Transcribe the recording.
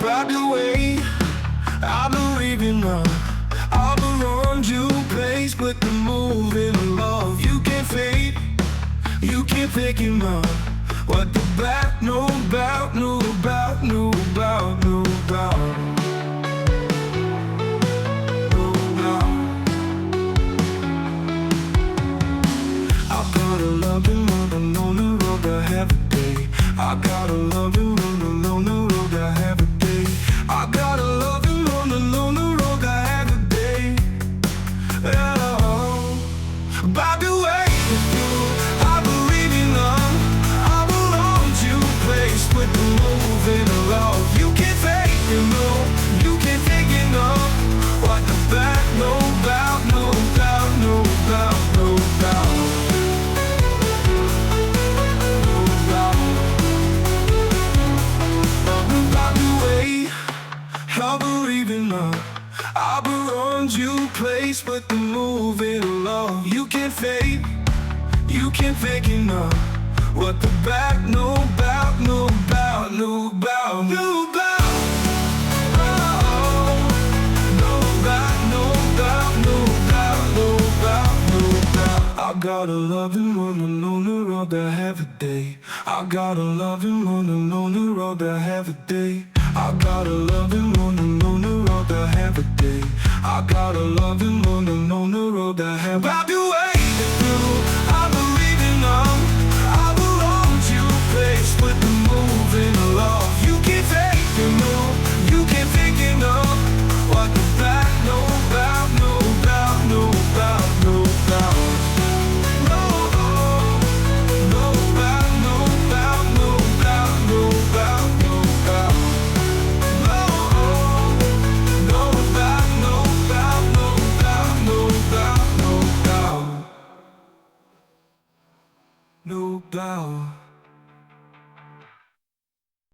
By the way, I believe in love. I'll around you, place with the moving love. You can't fake, you can't fake him up. What the back know about, know about, know about, know about, know about. I gotta love him on the road I have a day. I gotta love him on the road I have a day. I gotta love him on the road I have a day. Oh. By the way, I believe in love. I belong to a place with the moving love. You can't fake it, no. You can't fake it, no. What the back know about, know about, know about, know about. I believe in love. I belong to a place with the moving love. You can't fake, you can't fake enough. What the back know about, know about, know about, know about. Oh, know about, know about, know about, know about, know about. I gotta love him on the road I have a day. I gotta love him on the road I have a day. I gotta love him on the road I have a day. I gotta love him on the road I have. By the way, I believe in love. I belong to a place with the moving love. You can't fake it, no. You can't fake it, no. What the back know about, know about, know about, know about. No doubt.